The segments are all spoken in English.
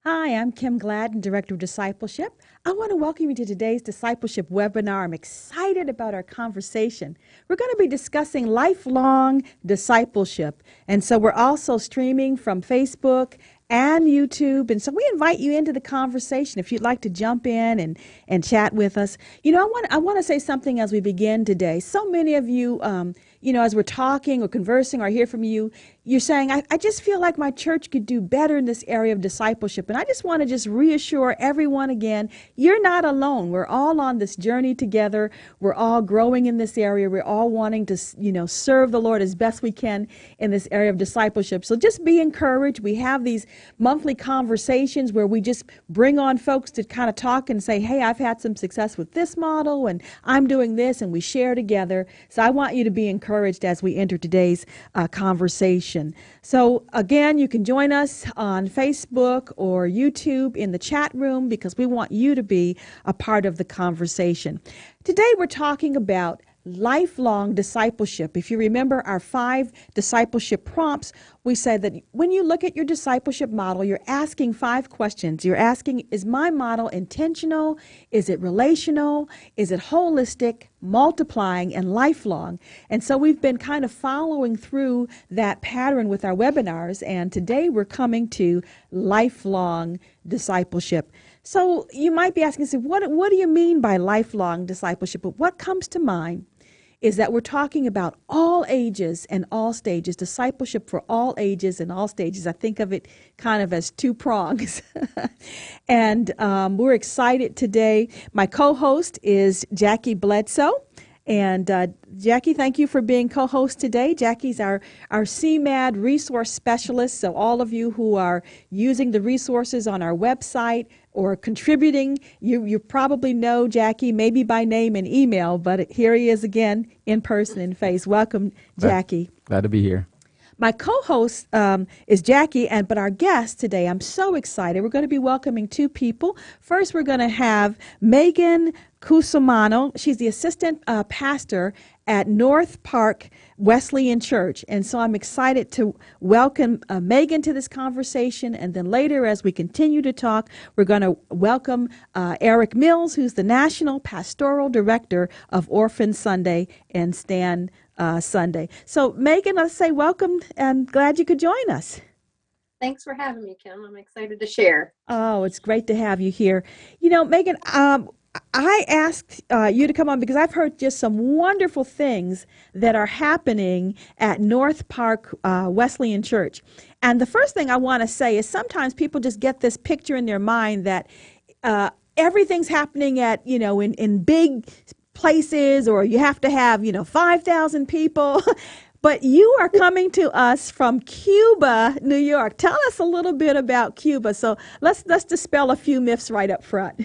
Hi, I'm Kim Gladden, Director of Discipleship. I want to welcome you to today's discipleship webinar. I'm excited about our conversation. We're going to be discussing lifelong discipleship. And so we're also streaming from Facebook and YouTube. And so we invite you into the conversation if you'd like to jump in and chat with us. I want to say something as we begin today. So many of you, as we're talking or conversing or hear from you, you're saying, I just feel like my church could do better in this area of discipleship. And I just want to just reassure everyone again, you're not alone. We're all on this journey together. We're all growing in this area. We're all wanting to, serve the Lord as best we can in this area of discipleship. So just be encouraged. We have these monthly conversations where we just bring on folks to kind of talk and say, hey, I've had some success with this model and I'm doing this, and we share together. So I want you to be encouraged as we enter today's conversation. So again, you can join us on Facebook or YouTube in the chat room because we want you to be a part of the conversation. Today we're talking about lifelong discipleship. If you remember our 5 discipleship prompts, we said that when you look at your discipleship model, you're asking 5 questions. You're asking, is my model intentional? Is it relational? Is it holistic, multiplying, and lifelong? And so we've been kind of following through that pattern with our webinars, and today we're coming to lifelong discipleship. So you might be asking, what do you mean by lifelong discipleship? But what comes to mind is that we're talking about all ages and all stages, discipleship for all ages and all stages. I think of it kind of as 2 prongs. And we're excited today. My co-host is Jackie Bledsoe. And Jackie, thank you for being co-host today. Jackie's our CMAD resource specialist. So all of you who are using the resources on our website or contributing, you probably know Jackie, maybe by name and email, but here he is again in person, in face. Welcome, Jackie. Glad to be here. My co-host is Jackie, but our guest today, I'm so excited. We're going to be welcoming 2 people. First, we're going to have Megan Cusumano. She's the assistant pastor at North Park Wesleyan Church. And so I'm excited to welcome Megan to this conversation. And then later, as we continue to talk, we're going to welcome Eric Mills, who's the National Pastoral Director of Orphan Sunday and Stand Sunday. So Megan, let's say welcome and glad you could join us. Thanks for having me, Kim. I'm excited to share. Oh, it's great to have you here. Megan, I asked you to come on because I've heard just some wonderful things that are happening at North Park Wesleyan Church. And the first thing I want to say is sometimes people just get this picture in their mind that everything's happening at, in big places, or you have to have, 5,000 people. But you are coming to us from Cuba, New York. Tell us a little bit about Cuba. So let's dispel a few myths right up front.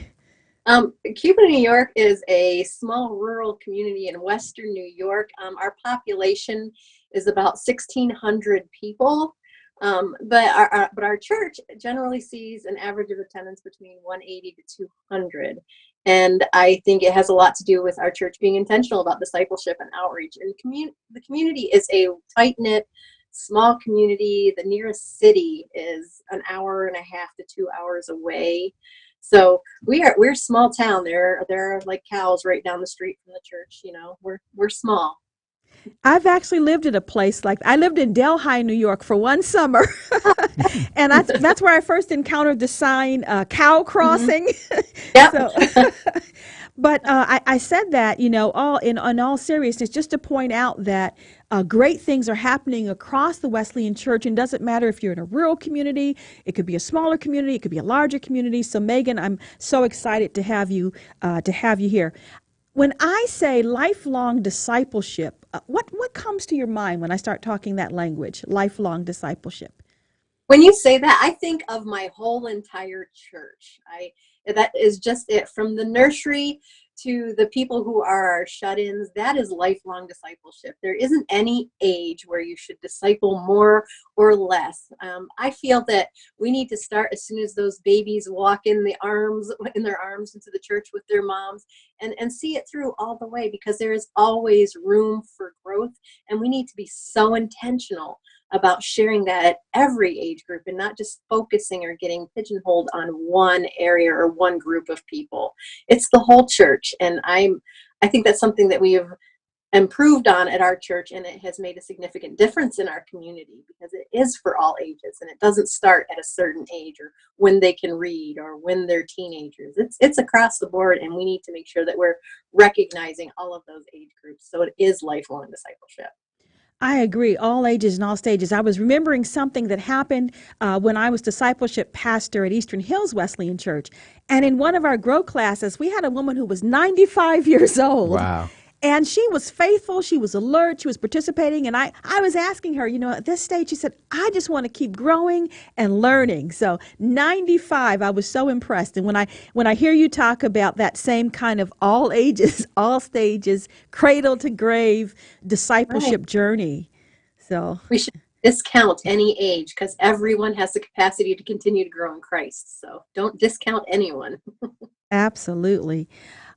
Cuba, New York is a small rural community in Western New York. Our population is about 1,600 people. But our church generally sees an average of attendance between 180 to 200. And I think it has a lot to do with our church being intentional about discipleship and outreach. And the community is a tight-knit, small community. The nearest city is an hour and a half to 2 hours away. So we're a small town. There are like cows right down the street from the church. We're small. I've actually lived at a place I lived in Delhi, New York for one summer. And that's where I first encountered the sign, cow crossing. Mm-hmm. Yep. But I said that, all in all seriousness, just to point out that great things are happening across the Wesleyan Church, and doesn't matter if you're in a rural community, it could be a smaller community, it could be a larger community. So Megan, I'm so excited to have you here. When I say lifelong discipleship, what comes to your mind when I start talking that language, lifelong discipleship? When you say that, I think of my whole entire church. That is just it. From the nursery to the people who are our shut-ins, that is lifelong discipleship. There isn't any age where you should disciple more or less. I feel that we need to start as soon as those babies walk in their arms into the church with their moms, and see it through all the way, because there is always room for growth, and we need to be so intentional about sharing that at every age group and not just focusing or getting pigeonholed on one area or one group of people. It's the whole church. And I think that's something that we have improved on at our church, and it has made a significant difference in our community because it is for all ages, and it doesn't start at a certain age or when they can read or when they're teenagers. It's across the board, and we need to make sure that we're recognizing all of those age groups, so it is lifelong discipleship. I agree, all ages and all stages. I was remembering something that happened when I was discipleship pastor at Eastern Hills Wesleyan Church. And in one of our grow classes, we had a woman who was 95 years old. Wow. And she was faithful, she was alert, she was participating. And I was asking her, at this stage, she said, I just want to keep growing and learning. So 95, I was so impressed. And when I hear you talk about that same kind of all ages, all stages, cradle to grave discipleship Right. journey. So We should discount any age because everyone has the capacity to continue to grow in Christ. So don't discount anyone. absolutely.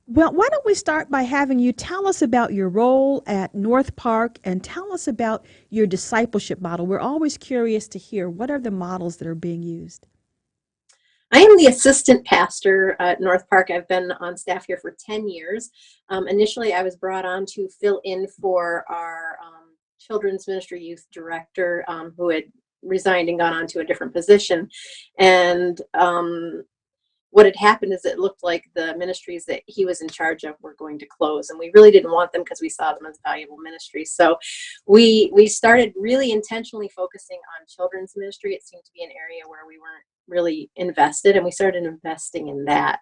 Well, why don't we start by having you tell us about your role at North Park and tell us about your discipleship model. We're always curious to hear what are the models that are being used. I am the assistant pastor at North Park. I've been on staff here for 10 years. Initially, I was brought on to fill in for our children's ministry youth director who had resigned and gone on to a different position. And what had happened is it looked like the ministries that he was in charge of were going to close, and we really didn't want them because we saw them as valuable ministries. So we started really intentionally focusing on children's ministry. It seemed to be an area where we weren't really invested, and we started investing in that.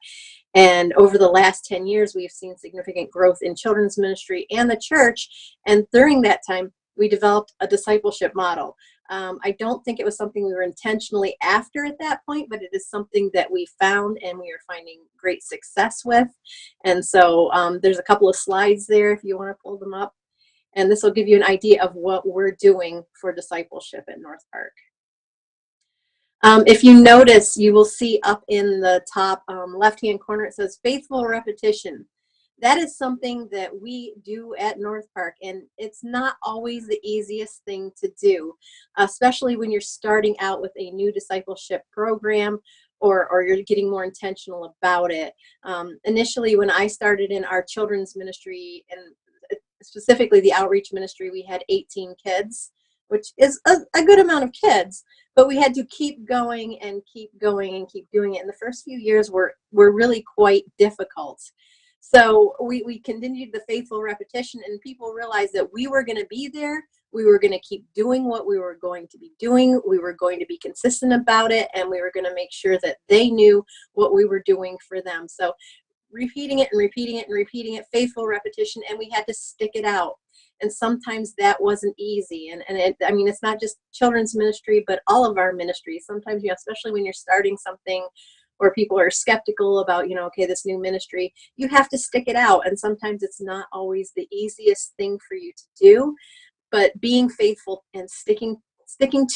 And over the last 10 years, we've seen significant growth in children's ministry and the church. And during that time, we developed a discipleship model. I don't think it was something we were intentionally after at that point, but it is something that we found and we are finding great success with. And so there's a couple of slides there if you want to pull them up. And this will give you an idea of what we're doing for discipleship at North Park. If you notice, you will see up in the top left-hand corner, it says faithful repetition. That is something that we do at North Park, and it's not always the easiest thing to do, especially when you're starting out with a new discipleship program or you're getting more intentional about it. Initially, when I started in our children's ministry, and specifically the outreach ministry, we had 18 kids, which is a good amount of kids, but we had to keep going and keep going and keep doing it. And the first few years were really quite difficult. So we continued the faithful repetition, and people realized that we were going to be there. We were going to keep doing what we were going to be doing. We were going to be consistent about it, and we were going to make sure that they knew what we were doing for them. So repeating it and repeating it and repeating it, faithful repetition, and we had to stick it out. And sometimes that wasn't easy. And it's not just children's ministry, but all of our ministries. Sometimes, especially when you're starting something or people are skeptical about, okay, this new ministry, you have to stick it out. And sometimes it's not always the easiest thing for you to do, but being faithful and sticking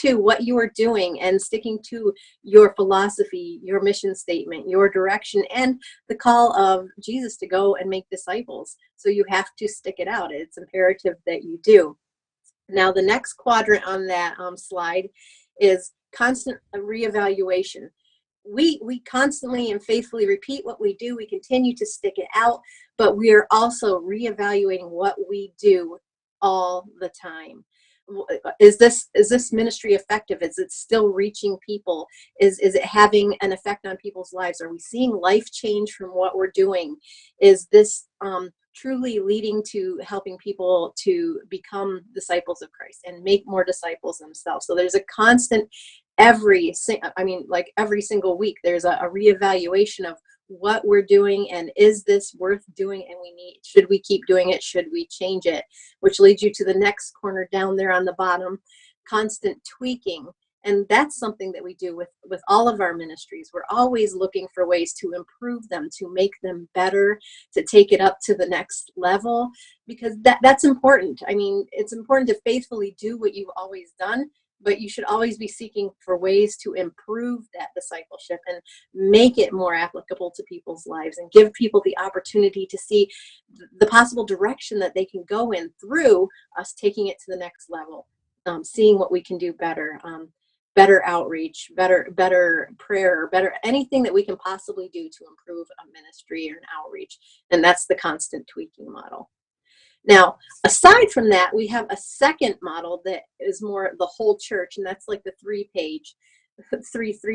to what you are doing and sticking to your philosophy, your mission statement, your direction, and the call of Jesus to go and make disciples. So you have to stick it out. It's imperative that you do. Now, the next quadrant on that slide is constant reevaluation. We constantly and faithfully repeat what we do. We continue to stick it out, but we are also reevaluating what we do all the time. Is this ministry effective? Is it still reaching people? Is it having an effect on people's lives? Are we seeing life change from what we're doing? Is this truly leading to helping people to become disciples of Christ and make more disciples themselves? So there's a constant every single week, there's a reevaluation of what we're doing and is this worth doing, and should we keep doing it, should we change it, which leads you to the next corner down there on the bottom, constant tweaking. And that's something that we do with all of our ministries. We're always looking for ways to improve them, to make them better, to take it up to the next level, because that's important. It's important to faithfully do what you've always done, but you should always be seeking for ways to improve that discipleship and make it more applicable to people's lives and give people the opportunity to see the possible direction that they can go in through us taking it to the next level. seeing what we can do better, better outreach, better prayer, better anything that we can possibly do to improve a ministry or an outreach. And that's the constant tweaking model. Now, aside from that, we have a second model that is more the whole church, and that's like the three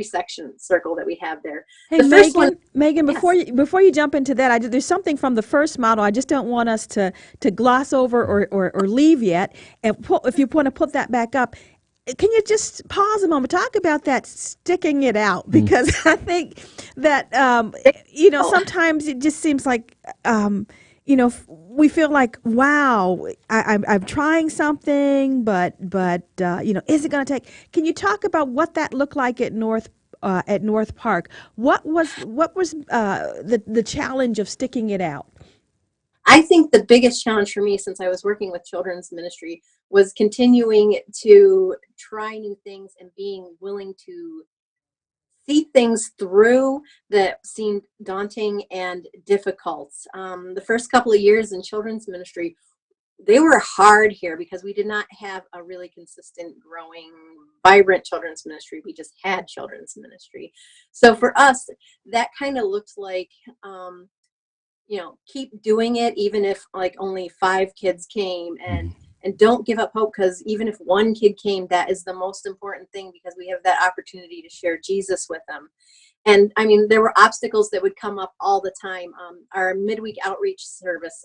section circle that we have there. Hey, The first one, Megan, yes. before you jump into that, there's something from the first model I just don't want us to gloss over or leave yet. And if you want to put that back up, can you just pause a moment, talk about that sticking it out? Because I think that sometimes it just seems like we feel like, wow, I'm trying something, but is it going to take? Can you talk about what that looked like at North Park? What was the challenge of sticking it out? I think the biggest challenge for me, since I was working with children's ministry, was continuing to try new things and being willing to see things through that seemed daunting and difficult. The first couple of years in children's ministry, they were hard here because we did not have a really consistent, growing, vibrant children's ministry. We just had children's ministry. So for us, that kind of looked like, keep doing it, even if like only 5 kids came, and don't give up hope, because even if 1 kid came, that is the most important thing, because we have that opportunity to share Jesus with them. And I mean, there were obstacles that would come up all the time. Our midweek outreach service,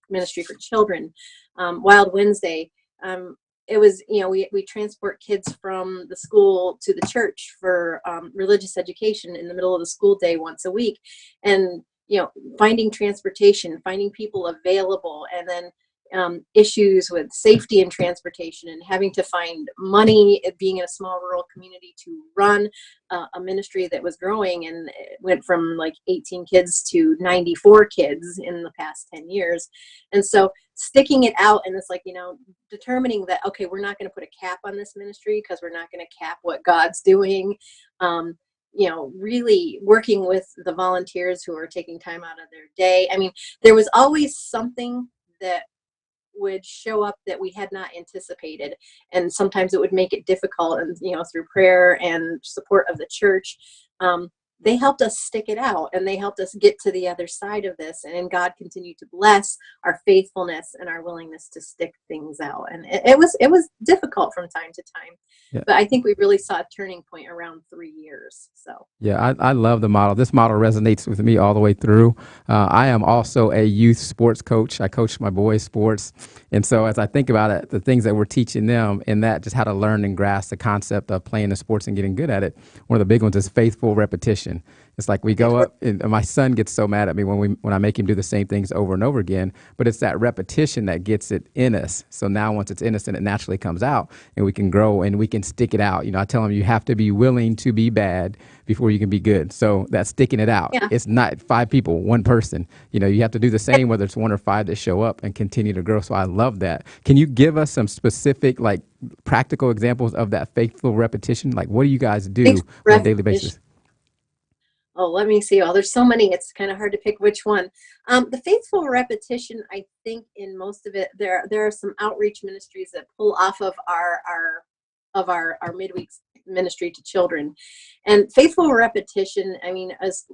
ministry for children, Wild Wednesday, it was, we transport kids from the school to the church for religious education in the middle of the school day once a week. And finding transportation, finding people available, and then issues with safety and transportation, and having to find money, being in a small rural community to run a ministry that was growing, and it went from like 18 kids to 94 kids in the past 10 years. And so sticking it out, and it's like, determining that, okay, we're not going to put a cap on this ministry because we're not going to cap what God's doing. Really working with the volunteers who are taking time out of their day. I mean, there was always something that would show up that we had not anticipated. And sometimes it would make it difficult. And, through prayer and support of the church, they helped us stick it out, and they helped us get to the other side of this. And God continued to bless our faithfulness and our willingness to stick things out. And it was difficult from time to time. Yeah. But I think we really saw a turning point around 3 years. So yeah, I love the model. This model resonates with me all the way through. I am also a youth sports coach. I coach my boys' sports. And so as I think about it, the things that we're teaching them in that, just how to learn and grasp the concept of playing the sports and getting good at it, one of the big ones is faithful repetition. It's like we go up, and my son gets so mad at me when I make him do the same things over and over again, but it's that repetition that gets it in us. So now once it's in us, and it naturally comes out, and we can grow and we can stick it out. I tell him you have to be willing to be bad before you can be good. So that's sticking it out. Yeah. It's not 5 people, 1 person. You have to do the same, whether it's 1 or 5 that show up, and continue to grow. So I love that. Can you give us some specific, like, practical examples of that faithful repetition? Like, what do you guys do on a daily basis? Oh, let me see. There's so many. It's kind of hard to pick which one. The faithful repetition, I think in most of it, there are some outreach ministries that pull off of our midweek ministry to children. And faithful repetition, I mean, as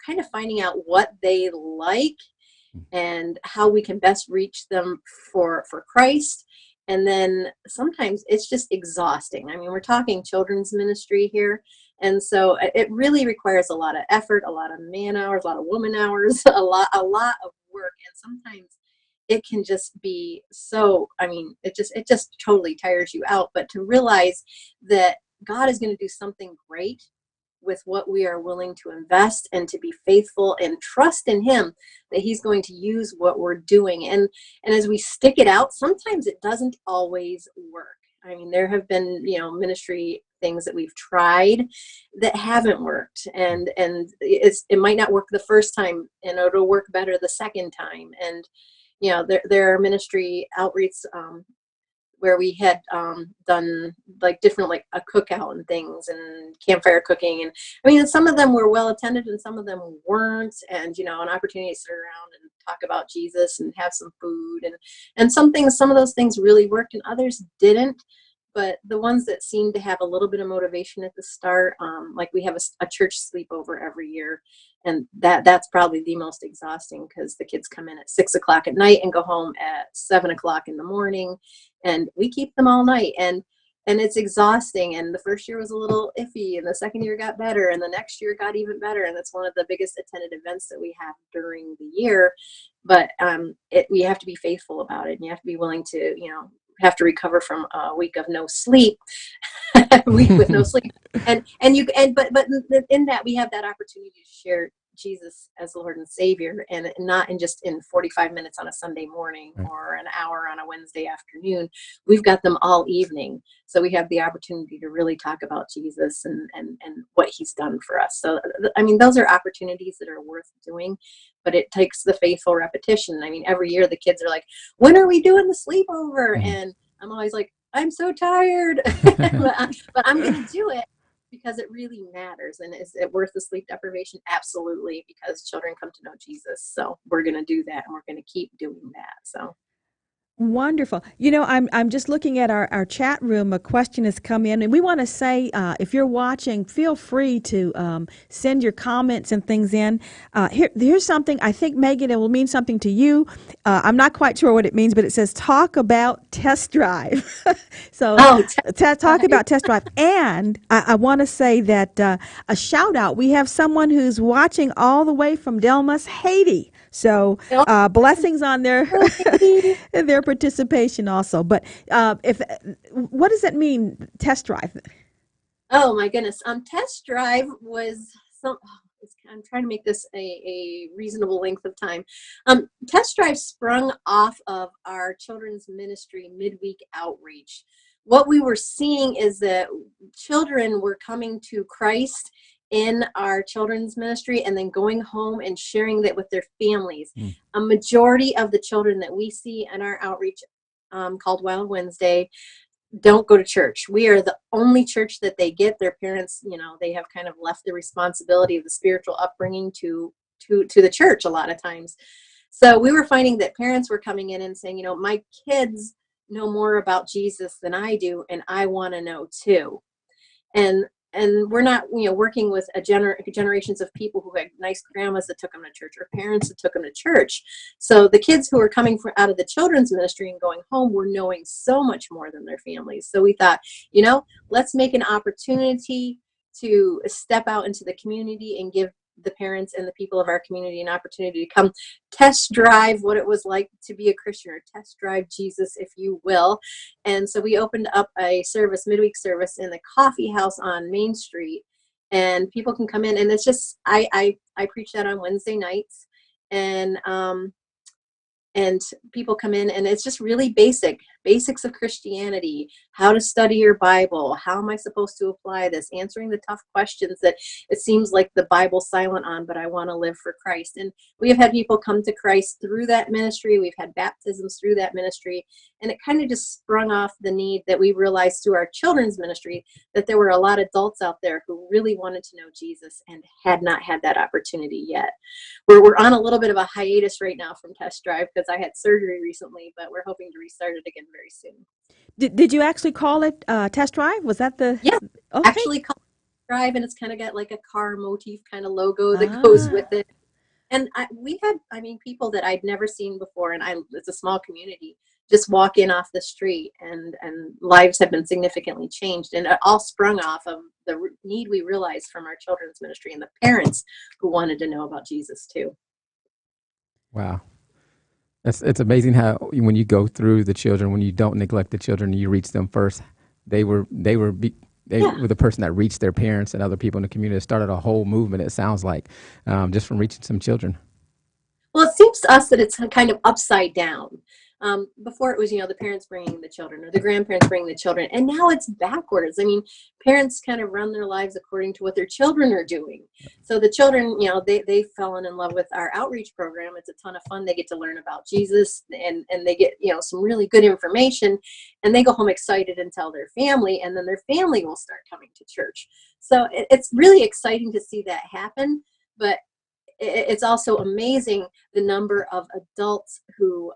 kind of finding out what they like and how we can best reach them for Christ. And then sometimes it's just exhausting. I mean, we're talking children's ministry here. And so it really requires a lot of effort, a lot of man hours, a lot of woman hours, a lot of work. And sometimes it can just be so, I mean, it just totally tires you out. But to realize that God is going to do something great with what we are willing to invest, and to be faithful and trust in Him that He's going to use what we're doing. And as we stick it out, sometimes it doesn't always work. I mean, there have been, ministry things that we've tried that haven't worked, and it might not work the first time, and it'll work better the second time. And there are ministry outreach where we had done like different, like a cookout and things, and campfire cooking, and I mean, some of them were well attended and some of them weren't, and an opportunity to sit around and talk about Jesus and have some food. And some of those things really worked and others didn't. But the ones that seemed to have a little bit of motivation at the start, like we have a church sleepover every year, and that's probably the most exhausting because the kids come in at 6 o'clock at night and go home at 7 o'clock in the morning, and we keep them all night, and it's exhausting. And the first year was a little iffy, and the second year got better, and the next year got even better. And it's one of the biggest attended events that we have during the year. But we have to be faithful about it, and you have to be willing to, have to recover from a week of no sleep, a week with no sleep, but in that we have that opportunity to share Jesus as the Lord and Savior, and not just in 45 minutes on a Sunday morning or an hour on a Wednesday afternoon. We've got them all evening, so we have the opportunity to really talk about Jesus and what He's done for us. So I mean, those are opportunities that are worth doing, but it takes the faithful repetition. I mean, every year the kids are like, when are we doing the sleepover? And I'm always like, I'm so tired, but I'm going to do it because it really matters. And is it worth the sleep deprivation? Absolutely, because children come to know Jesus. So we're going to do that, and we're going to keep doing that. So. Wonderful. I'm just looking at our chat room. A question has come in, and we want to say, if you're watching, feel free to send your comments and things in. Here's something. I think, Megan, it will mean something to you. I'm not quite sure what it means, but it says talk about test drive. So talk about test drive. And I want to say that a shout out. We have someone who's watching all the way from Delmas, Haiti. So blessings on their their participation also. But what does that mean, test drive? Oh my goodness. Test drive was I'm trying to make this a reasonable length of time. Test drive sprung off of our children's ministry midweek outreach. What we were seeing is that children were coming to Christ in our children's ministry and then going home and sharing that with their families. A majority of the children that we see in our outreach, called Wild Wednesday, don't go to church. We are the only church that they get. Their parents, they have kind of left the responsibility of the spiritual upbringing to the church a lot of times. So we were finding that parents were coming in and saying, my kids know more about Jesus than I do, and I want to know too. And we're not, working with generations of people who had nice grandmas that took them to church or parents that took them to church. So the kids who were coming out of the children's ministry and going home were knowing so much more than their families. So we thought, let's make an opportunity to step out into the community and give the parents and the people of our community an opportunity to come test drive what it was like to be a Christian, or test drive Jesus, if you will. And so we opened up a midweek service in the coffee house on Main Street, and people can come in, and it's just, I preach that on Wednesday nights, and people come in, and it's just really basics of Christianity, how to study your Bible, how am I supposed to apply this, answering the tough questions that it seems like the Bible's silent on, but I want to live for Christ. And we have had people come to Christ through that ministry. We've had baptisms through that ministry, and it kind of just sprung off the need that we realized through our children's ministry that there were a lot of adults out there who really wanted to know Jesus and had not had that opportunity yet. We're on a little bit of a hiatus right now from Test Drive because I had surgery recently, but we're hoping to restart it again very soon. Did you actually call it Test Drive? Was that the? Yeah, okay. Actually called Drive, and it's kind of got like a car motif kind of logo that goes with it. And we had, people that I'd never seen before, and it's a small community, just walk in off the street, and lives have been significantly changed. And it all sprung off of the need we realized from our children's ministry and the parents who wanted to know about Jesus too. Wow. It's amazing how when you go through the children, when you don't neglect the children, you reach them first. They were the person that reached their parents and other people in the community. It started a whole movement, it sounds like, just from reaching some children. Well, it seems to us that it's kind of upside down. Before it was, the parents bringing the children or the grandparents bringing the children, and now it's backwards. Parents kind of run their lives according to what their children are doing. So the children, they've fallen in love with our outreach program. It's a ton of fun. They get to learn about Jesus, and they get, some really good information, and they go home excited and tell their family, and then their family will start coming to church. So it's really exciting to see that happen. But it's also amazing the number of adults who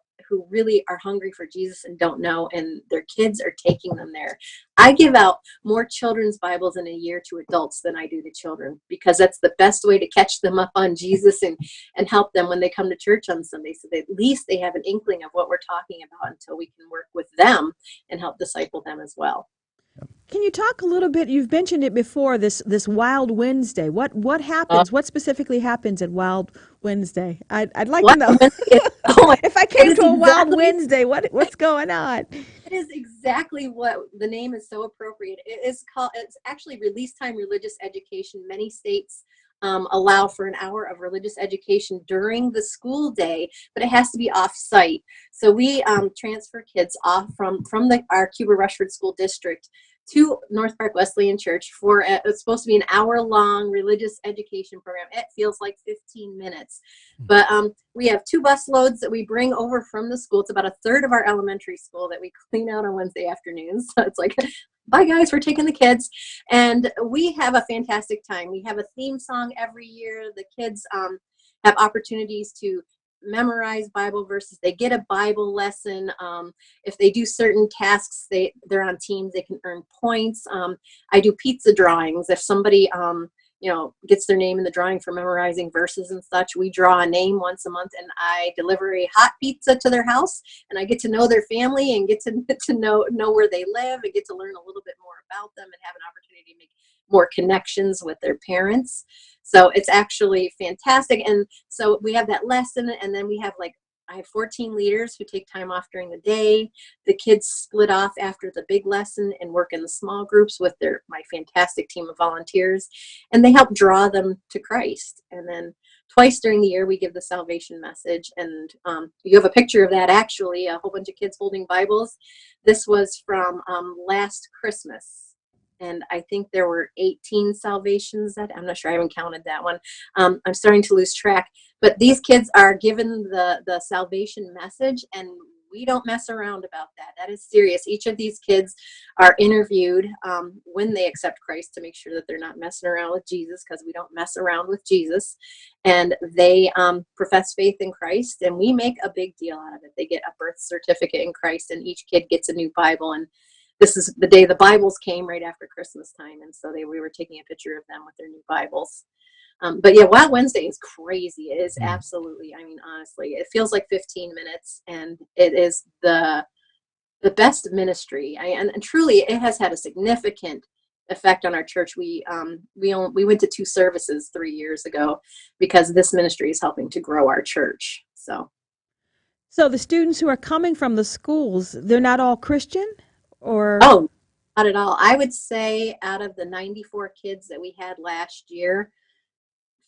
really are hungry for Jesus and don't know, and their kids are taking them there. I give out more children's Bibles in a year to adults than I do to children, because that's the best way to catch them up on Jesus and help them when they come to church on Sunday, so that at least they have an inkling of what we're talking about until we can work with them and help disciple them as well. Can you talk a little bit? You've mentioned it before. This Wild Wednesday. What Uh, happens? What specifically happens at Wild Wednesday? I'd like to what know. oh my, If I it came is to a Wild exactly Wednesday, what's going on? It is exactly what the name is so appropriate. It's actually release time religious education. Many states allow for an hour of religious education during the school day, but it has to be off site. So we transfer kids off from our Cuba Rushford School District to North Park Wesleyan Church for it's supposed to be an hour-long religious education program. It feels like 15 minutes. But we have 2 bus loads that we bring over from the school. It's about a third of our elementary school that we clean out on Wednesday afternoons. So it's like, bye guys, we're taking the kids. And we have a fantastic time. We have a theme song every year. The kids have opportunities to memorize Bible verses. They get a Bible lesson. If they do certain tasks, they're on teams, they can earn points. I do pizza drawings. If somebody gets their name in the drawing for memorizing verses and such, we draw a name once a month, and I deliver a hot pizza to their house, and I get to know their family and get to know where they live and get to learn a little bit more about them and have an opportunity to make more connections with their parents. So it's actually fantastic. And so we have that lesson, and then we have I have 14 leaders who take time off during the day. The kids split off after the big lesson and work in the small groups with my fantastic team of volunteers, and they help draw them to Christ. And then twice during the year, we give the salvation message, and you have a picture of that, actually, a whole bunch of kids holding Bibles. This was from last Christmas. And I think there were 18 salvations I'm not sure, I haven't counted that one. I'm starting to lose track. But these kids are given the salvation message, and we don't mess around about that. That is serious. Each of these kids are interviewed when they accept Christ to make sure that they're not messing around with Jesus, because we don't mess around with Jesus. And they profess faith in Christ, and we make a big deal out of it. They get a birth certificate in Christ, and each kid gets a new Bible. And this is the day the Bibles came, right after Christmas time. And so we were taking a picture of them with their new Bibles. But yeah, Wild Wednesday is crazy. It is absolutely, honestly, it feels like 15 minutes, and it is the best ministry. And truly, it has had a significant effect on our church. We went to 2 services 3 years ago because this ministry is helping to grow our church. So The students who are coming from the schools, they're not all Christian, or? Oh, not at all. I would say out of the 94 kids that we had last year,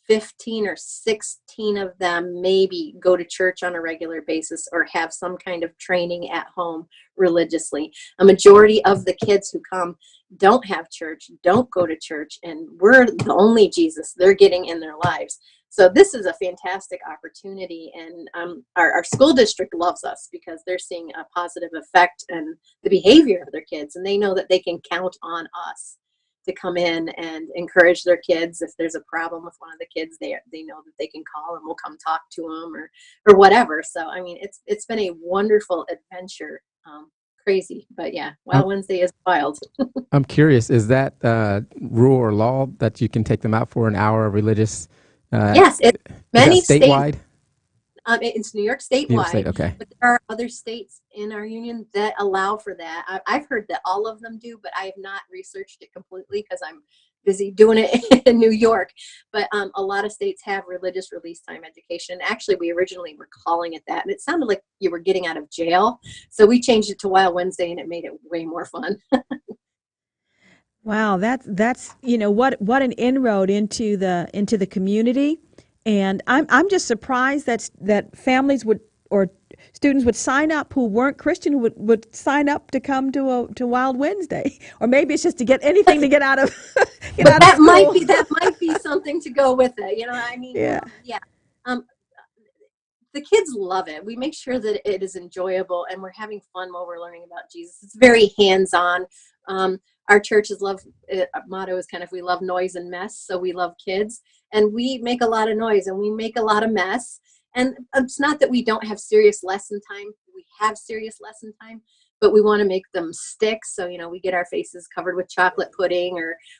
15 or 16 of them maybe go to church on a regular basis or have some kind of training at home religiously. A majority of the kids who come don't have church, don't go to church, and we're the only Jesus they're getting in their lives. So this is a fantastic opportunity, and our school district loves us because they're seeing a positive effect in the behavior of their kids, and they know that they can count on us to come in and encourage their kids. If there's a problem with one of the kids, they know that they can call and we'll come talk to them or whatever. So it's been a wonderful adventure. Crazy, but yeah, Wild Wednesday is wild. I'm curious, is that rule or law that you can take them out for an hour of religious? Yes, many is that statewide? states. It's New York New York State, statewide, okay. but there are other states in our union that allow for that. I've heard that all of them do, but I have not researched it completely because I'm busy doing it in New York. But a lot of states have religious release time education. Actually, we originally were calling it that, and it sounded like you were getting out of jail. So we changed it to Wild Wednesday, and it made it way more fun. Wow, that's what an inroad into the community, and I'm just surprised that families would, or students would sign up who weren't Christian, would sign up to come to Wild Wednesday, or maybe it's just to get anything to get out of get But out of school. that might be something to go with it. Yeah. Yeah. Um, the kids love it. We make sure that it is enjoyable and we're having fun while we're learning about Jesus. It's very hands-on. our church's motto is kind of, we love noise and mess, so we love kids, and we make a lot of noise and we make a lot of mess. And it's not that we don't have serious lesson time. We have serious lesson time, but we want to make them stick. So, we get our faces covered with chocolate pudding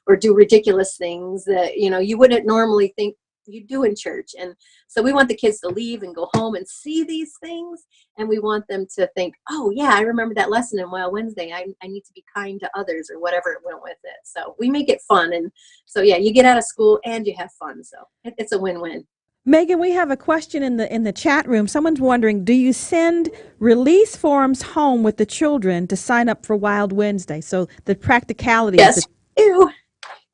or do ridiculous things that, you wouldn't normally think you do in church. And so we want the kids to leave and go home and see these things. And we want them to think, oh yeah, I remember that lesson in Wild Wednesday. I need to be kind to others, or whatever it went with it. So we make it fun. And so, yeah, you get out of school and you have fun. So it's a win-win. Megan, we have a question in the chat room. Someone's wondering, do you send release forms home with the children to sign up for Wild Wednesday? So the practicality. Yes, you.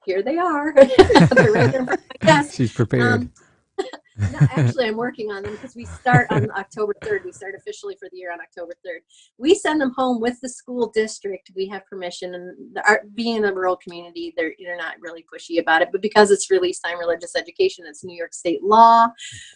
Here they are. They're right there in front of my desk. She's prepared. No, actually, I'm working on them because we start on October 3rd. We start officially for the year on October 3rd. We send them home with the school district. We have permission, and being in a rural community, they're not really pushy about it. But because it's release time religious education, it's New York State law.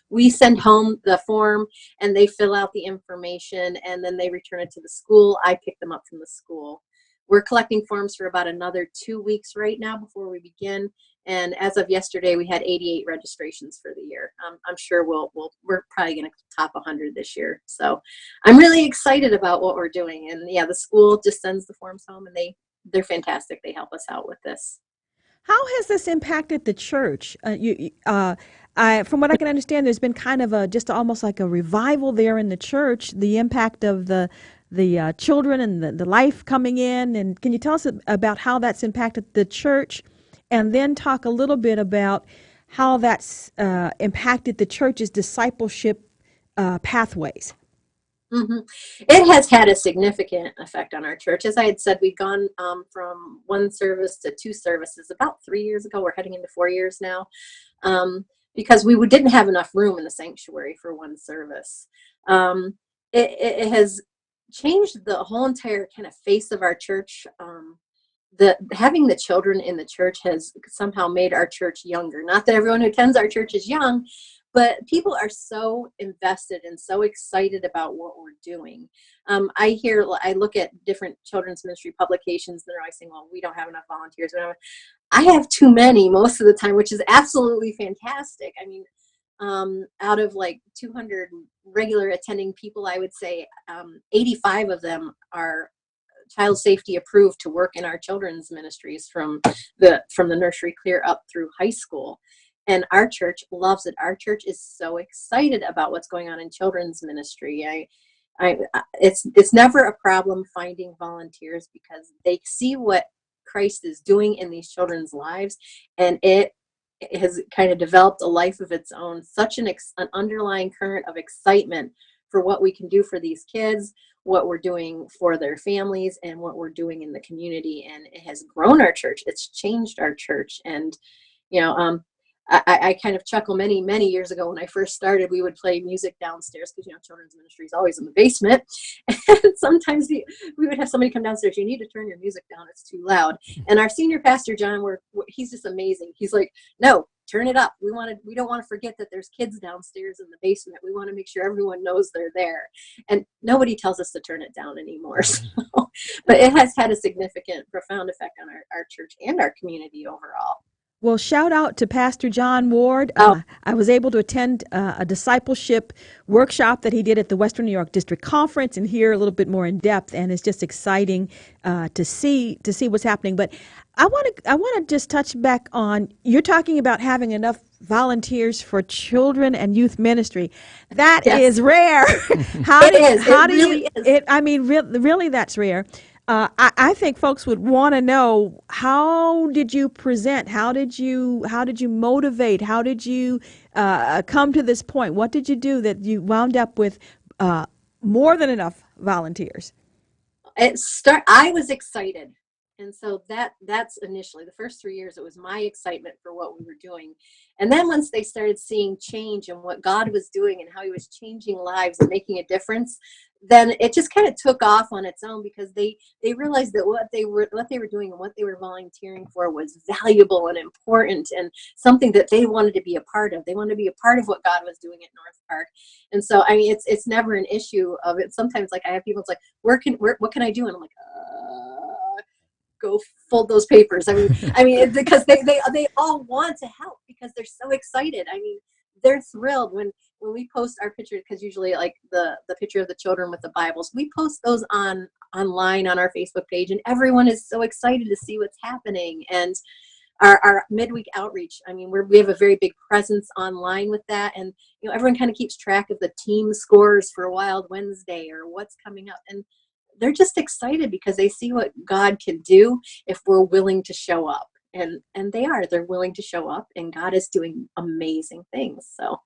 We send home the form, and they fill out the information, and then they return it to the school. I pick them up from the school. We're collecting forms for about another 2 weeks right now before we begin. And as of yesterday, we had 88 registrations for the year. I'm sure we're probably going to top 100 this year. So I'm really excited about what we're doing. And yeah, the school just sends the forms home, and they're fantastic. They help us out with this. How has this impacted the church? From what I can understand, there's been kind of just almost like a revival there in the church. The impact of the children and the life coming in. And can you tell us about how that's impacted the church? And then talk a little bit about how that's impacted the church's discipleship pathways. Mm-hmm. It has had a significant effect on our church. As I had said, we've gone from one service to 2 services about 3 years ago. We're heading into 4 years now, because we didn't have enough room in the sanctuary for one service. It has changed the whole entire kind of face of our church. Having the children in the church has somehow made our church younger. Not that everyone who attends our church is young, but people are so invested and so excited about what we're doing. I look at different children's ministry publications, and they're always saying, well, we don't have enough volunteers. I have too many most of the time, which is absolutely fantastic. I mean, out of like 200 regular attending people, I would say 85 of them are child safety approved to work in our children's ministries from the nursery clear up through high school. And our church loves it. Our church is so excited about what's going on in children's ministry. It's never a problem finding volunteers, because they see what Christ is doing in these children's lives, and it has kind of developed a life of its own, such an underlying current of excitement for what we can do for these kids, what we're doing for their families, and what we're doing in the community. And it has grown our church. It's changed our church. And, I kind of chuckle many years ago when I first started, we would play music downstairs because, children's ministry is always in the basement. And sometimes we would have somebody come downstairs, you need to turn your music down, it's too loud. And our senior pastor, John, he's just amazing. He's like, no, turn it up. We don't want to forget that there's kids downstairs in the basement. We want to make sure everyone knows they're there. And nobody tells us to turn it down anymore. So, but it has had a significant, profound effect on our church and our community overall. Well, shout out to Pastor John Ward. I was able to attend a discipleship workshop that he did at the Western New York District Conference and hear a little bit more in depth. And it's just exciting to see what's happening. But I want to just touch back on, you're talking about having enough volunteers for children and youth ministry. That is rare. Really, that's rare. I think folks would want to know, how did you present? How did you motivate? How did you come to this point? What did you do that you wound up with more than enough volunteers? I was excited. And so that's initially the first 3 years, it was my excitement for what we were doing. And then once they started seeing change and what God was doing and how he was changing lives and making a difference, then it just kind of took off on its own, because they realized that what they were doing and what they were volunteering for was valuable and important and something that they wanted to be a part of. They wanted to be a part of what God was doing at North Park. And so, I mean, it's never an issue of it. Sometimes, like, I have people, it's like, what can I do? And I'm like, go fold those papers. Because they all want to help because they're so excited. They're thrilled when we post our picture, because usually like the picture of the children with the Bibles, we post those online on our Facebook page, and everyone is so excited to see what's happening. And our midweek outreach, we have a very big presence online with that, and everyone kind of keeps track of the team scores for Wild Wednesday or what's coming up, and they're just excited because they see what God can do if we're willing to show up. And they're willing to show up, and God is doing amazing things. So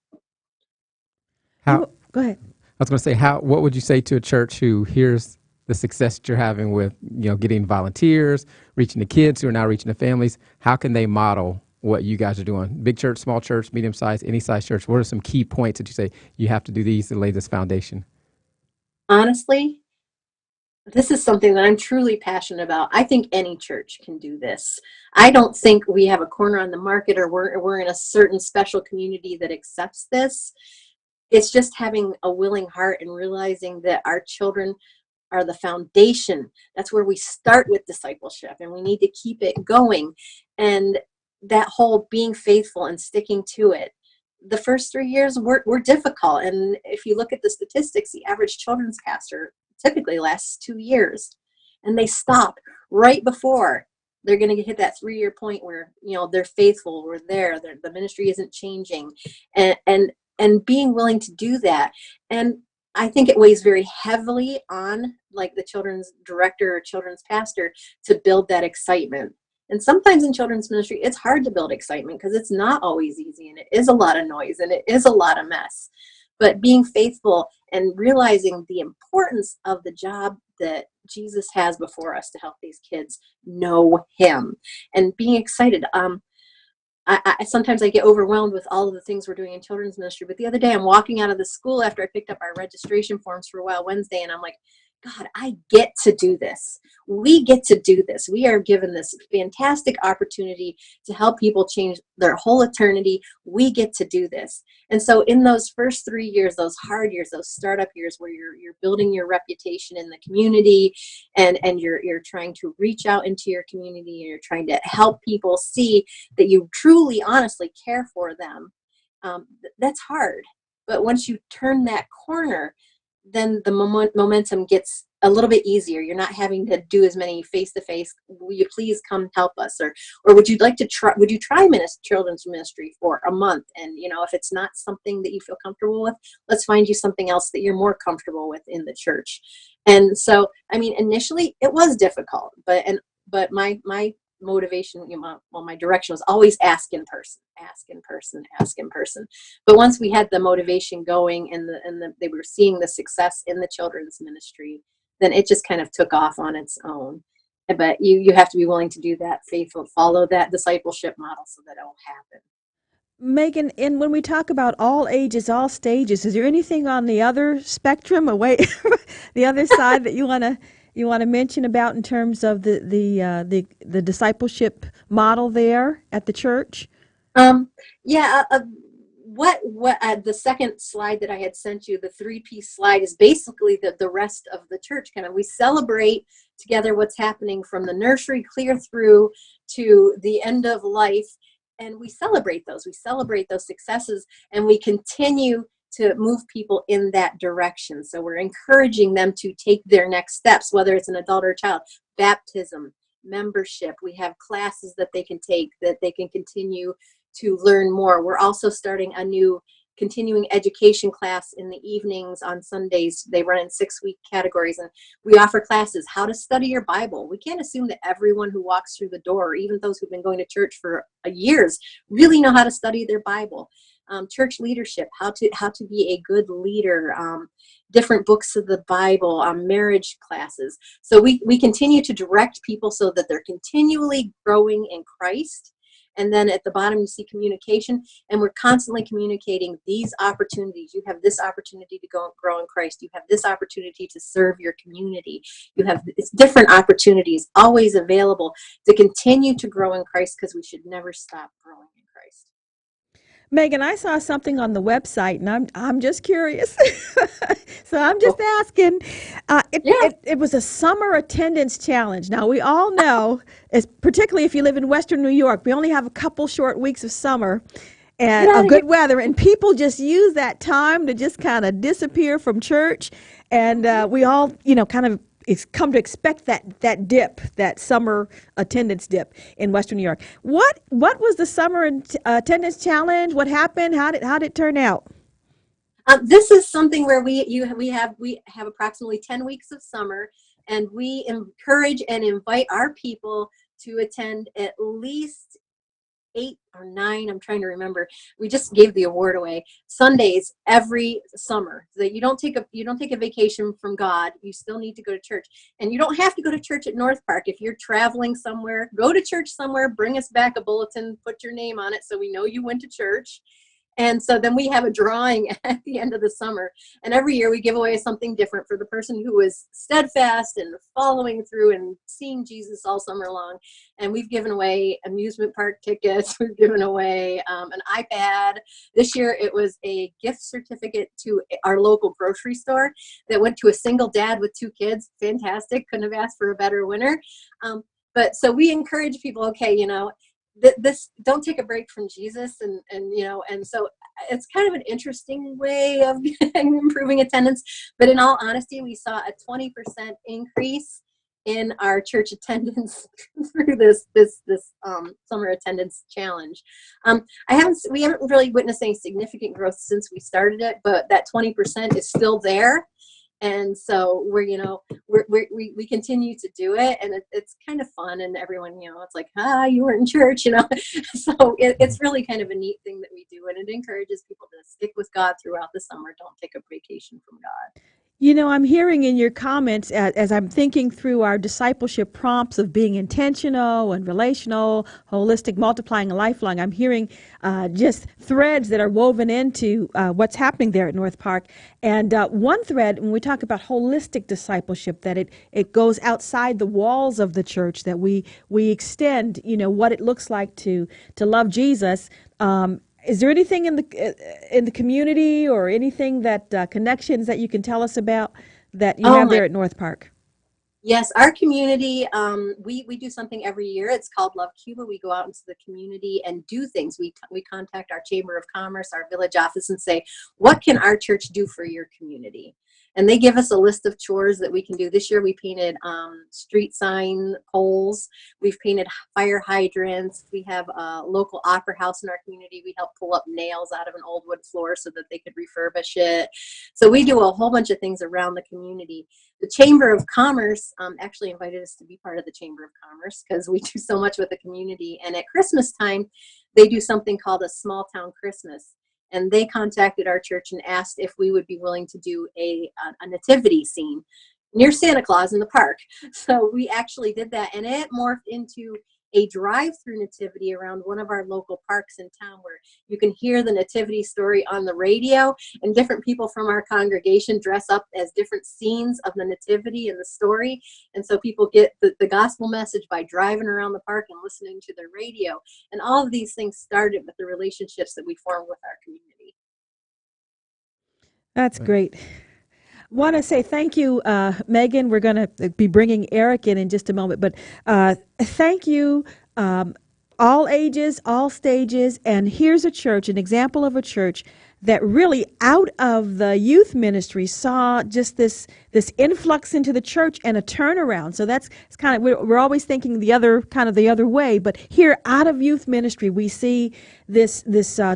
Go ahead. I was going to say, what would you say to a church who hears the success that you're having with, getting volunteers, reaching the kids who are now reaching the families? How can they model what you guys are doing? Big church, small church, medium size, any size church? What are some key points that you say you have to do these to lay this foundation? Honestly, this is something that I'm truly passionate about. I think any church can do this. I don't think we have a corner on the market, or we're in a certain special community that accepts this. It's just having a willing heart and realizing that our children are the foundation. That's where we start with discipleship, and we need to keep it going. And that whole being faithful and sticking to it. The first 3 years were difficult. And if you look at the statistics, the average children's pastor typically lasts 2 years, and they stop right before they're going to hit that 3-year point where, they're faithful, we're there, the ministry isn't changing, and being willing to do that. And I think it weighs very heavily on like the children's director or children's pastor to build that excitement. And sometimes in children's ministry, it's hard to build excitement because it's not always easy, and it is a lot of noise, and it is a lot of mess. But being faithful and realizing the importance of the job that Jesus has before us to help these kids know him, and being excited. Sometimes I get overwhelmed with all of the things we're doing in children's ministry. But the other day, I'm walking out of the school after I picked up our registration forms for Wild Wednesday, and I'm like, God, I get to do this. We get to do this. We are given this fantastic opportunity to help people change their whole eternity. We get to do this. And so in those first 3 years, those hard years, those startup years where you're building your reputation in the community, and you're trying to reach out into your community, and you're trying to help people see that you truly, honestly care for them, that's hard. But once you turn that corner, then the momentum gets a little bit easier. You're not having to do as many face-to-face, will you please come help us, or would you try children's ministry for a month, and if it's not something that you feel comfortable with, let's find you something else that you're more comfortable with in the church. And so initially it was difficult, but my motivation, my direction was always ask in person. But once we had the motivation going, and they were seeing the success in the children's ministry, then it just kind of took off on its own. But you have to be willing to do that, faithful, follow that discipleship model so that it will happen. Megan, and when we talk about all ages, all stages, is there anything on the other spectrum, away the other side, that you want to mention about in terms of the discipleship model there at the church? The second slide that I had sent you, the 3-piece slide, is basically the rest of the church. Kind of, we celebrate together what's happening from the nursery clear through to the end of life, and we celebrate those successes, and we continue to move people in that direction. So we're encouraging them to take their next steps, whether it's an adult or a child. Baptism, membership, we have classes that they can take, that they can continue to learn more. We're also starting a new continuing education class in the evenings on Sundays. They run in 6-week categories, and we offer classes, how to study your Bible. We can't assume that everyone who walks through the door, or even those who've been going to church for years, really know how to study their Bible. Church leadership, how to be a good leader, different books of the Bible, marriage classes. So we continue to direct people so that they're continually growing in Christ. And then at the bottom, you see communication, and we're constantly communicating these opportunities. You have this opportunity to grow in Christ. You have this opportunity to serve your community. You have different opportunities always available to continue to grow in Christ, because we should never stop growing in Christ. Megan, I saw something on the website, and I'm just curious. So I'm just asking. Yeah. It was a summer attendance challenge. Now we all know, particularly if you live in Western New York, we only have a couple short weeks of summer and Get out of of here. good weather, and people just use that time to just kind of disappear from church, and we all, kind of come to expect that dip, that summer attendance dip in Western New York. What was the summer attendance challenge? What happened? How did it turn out? This is something where we have approximately 10 weeks of summer, and we encourage and invite our people to attend at least 8 or 9. I'm trying to remember. We just gave the award away. Sundays every summer. So that you don't take a vacation from God. You still need to go to church, and you don't have to go to church at North Park. If you're traveling somewhere, go to church somewhere. Bring us back a bulletin. Put your name on it so we know you went to church. And so then we have a drawing at the end of the summer. And every year we give away something different for the person who was steadfast and following through and seeing Jesus all summer long. And we've given away amusement park tickets. We've given away an iPad. This year it was a gift certificate to our local grocery store that went to a single dad with 2 kids. Fantastic. Couldn't have asked for a better winner. But so we encourage people, okay, this, don't take a break from Jesus, and so it's kind of an interesting way of improving attendance. But in all honesty, we saw a 20% increase in our church attendance through this summer attendance challenge. We haven't really witnessed any significant growth since we started it, but that 20% is still there. And so we continue to do it, and it's kind of fun, and everyone, it's like, you were in church, so it's really kind of a neat thing that we do, and it encourages people to stick with God throughout the summer. Don't take a vacation from God. I'm hearing in your comments, as I'm thinking through our discipleship prompts of being intentional and relational, holistic, multiplying, and lifelong, I'm hearing just threads that are woven into what's happening there at North Park. And one thread, when we talk about holistic discipleship, that it goes outside the walls of the church, that we extend, what it looks like to love Jesus. Is there anything in the community, or anything that connections that you can tell us about that you have there at North Park? Yes, our community, we do something every year. It's called Love Cuba. We go out into the community and do things. We contact our Chamber of Commerce, our village office, and say, what can our church do for your community? And they give us a list of chores that we can do. This year we painted street sign poles. We've painted fire hydrants. We have a local opera house in our community. We help pull up nails out of an old wood floor so that they could refurbish it. So we do a whole bunch of things around the community. The Chamber of Commerce actually invited us to be part of the Chamber of Commerce because we do so much with the community. And at Christmas time, they do something called a small town Christmas. And they contacted our church and asked if we would be willing to do a nativity scene near Santa Claus in the park. So we actually did that, and it morphed into a drive-through nativity around one of our local parks in town, where you can hear the nativity story on the radio, and different people from our congregation dress up as different scenes of the nativity and the story. And so people get the gospel message by driving around the park and listening to the radio. And all of these things started with the relationships that we formed with our community. That's great. Want to say thank you, Megan. We're going to be bringing Eric in just a moment, but thank you, all ages, all stages. And here's a church, an example of a church that really, out of the youth ministry, saw just this influx into the church and a turnaround. So it's kind of, we're always thinking the other way, but here, out of youth ministry, we see this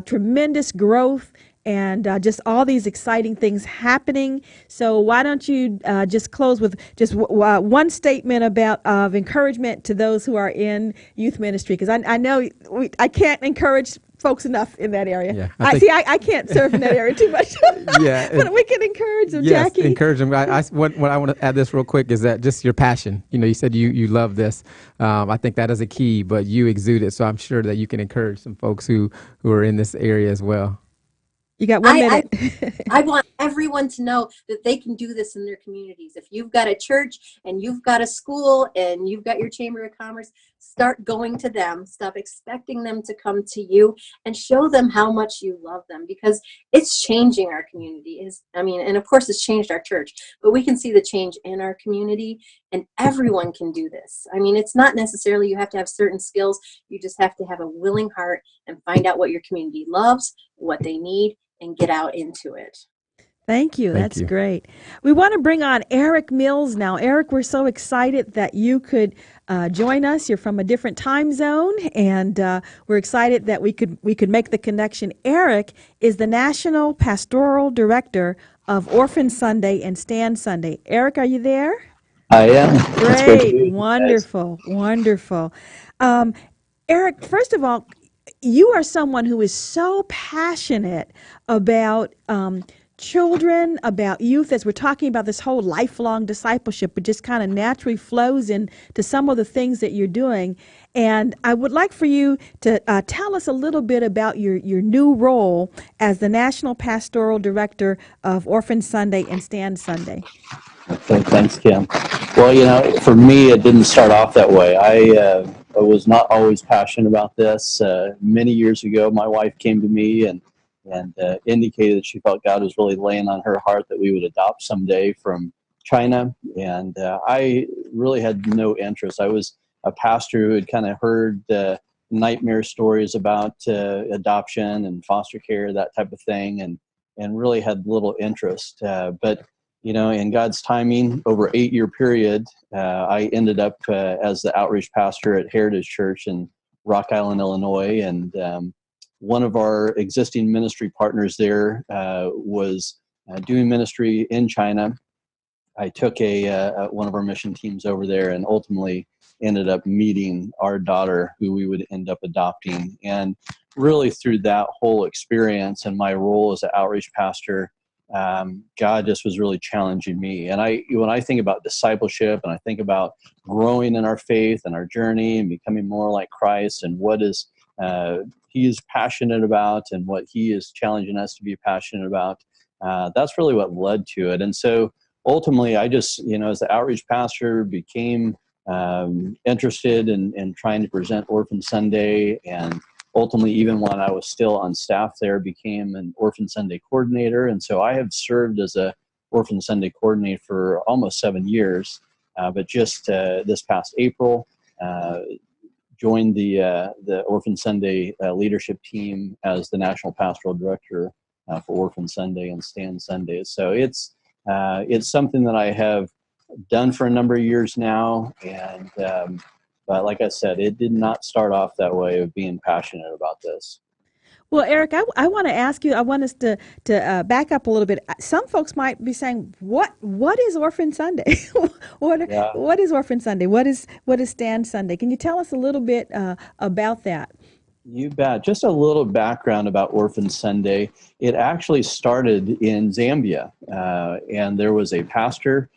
tremendous growth and just all these exciting things happening. So why don't you just close with just one statement of encouragement to those who are in youth ministry? Because I know I can't encourage folks enough in that area. Yeah, I can't serve in that area too much. Yeah, but we can encourage them, yes, Jackie. Encourage them. What I want to add this real quick is that just your passion. You said you love this. I think that is a key, but you exude it. So I'm sure that you can encourage some folks who are in this area as well. You got 1 minute. I want everyone to know that they can do this in their communities. If you've got a church and you've got a school and you've got your Chamber of Commerce, start going to them. Stop expecting them to come to you, and show them how much you love them, because it's changing our community. And of course it's changed our church, but we can see the change in our community, and everyone can do this. I mean, it's not necessarily you have to have certain skills. You just have to have a willing heart and find out what your community loves, what they need, and get out into it. Thank you. Thank That's you. great. We want to bring on Eric Mills now. Eric, we're so excited that you could join us. You're from a different time zone, and we're excited that we could make the connection. Eric is the National Pastoral Director of Orphan Sunday and Stand Sunday. Eric, are you there? I am. It's great to Great. be with you guys. Wonderful. Wonderful. Um, Eric, first of all, you are someone who is so passionate about children, about youth, as we're talking about this whole lifelong discipleship. It just kind of naturally flows into some of the things that you're doing. And I would like for you to tell us a little bit about your new role as the National Pastoral Director of Orphan Sunday and Stand Sunday. Okay, thanks, Kim. Well, for me, it didn't start off that way. I was not always passionate about this. Many years ago, my wife came to me and indicated that she felt God was really laying on her heart that we would adopt someday from China. And I really had no interest. I was a pastor who had kind of heard nightmare stories about adoption and foster care, that type of thing, and really had little interest. But in God's timing, over an 8-year period, I ended up as the outreach pastor at Heritage Church in Rock Island, Illinois. And one of our existing ministry partners there was doing ministry in China. I took one of our mission teams over there and ultimately ended up meeting our daughter, who we would end up adopting. And really through that whole experience and my role as an outreach pastor, God just was really challenging me. And when I think about discipleship and I think about growing in our faith and our journey and becoming more like Christ and what is He is passionate about and what He is challenging us to be passionate about, that's really what led to it. And so ultimately, I just, as the outreach pastor, became interested in trying to present Orphan Sunday, and ultimately, even when I was still on staff there, became an Orphan Sunday coordinator. And so I have served as a Orphan Sunday coordinator for almost 7 years, but just this past April, joined the Orphan Sunday leadership team as the National Pastoral Director for Orphan Sunday and Stand Sunday. So it's something that I have done for a number of years now, and but like I said, it did not start off that way of being passionate about this. Well, Eric, I want to ask you. I want us to back up a little bit. Some folks might be saying, "What is Orphan Sunday? Yeah. What is Orphan Sunday? What is Stand Sunday?" Can you tell us a little bit about that? You bet. Just a little background about Orphan Sunday. It actually started in Zambia, and there was a pastor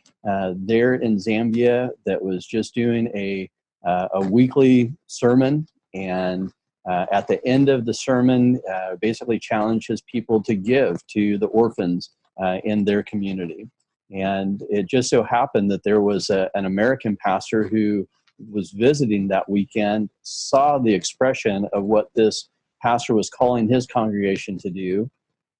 there in Zambia that was just doing a weekly sermon, and at the end of the sermon, basically challenged his people to give to the orphans in their community. And it just so happened that there was an American pastor who was visiting that weekend, saw the expression of what this pastor was calling his congregation to do,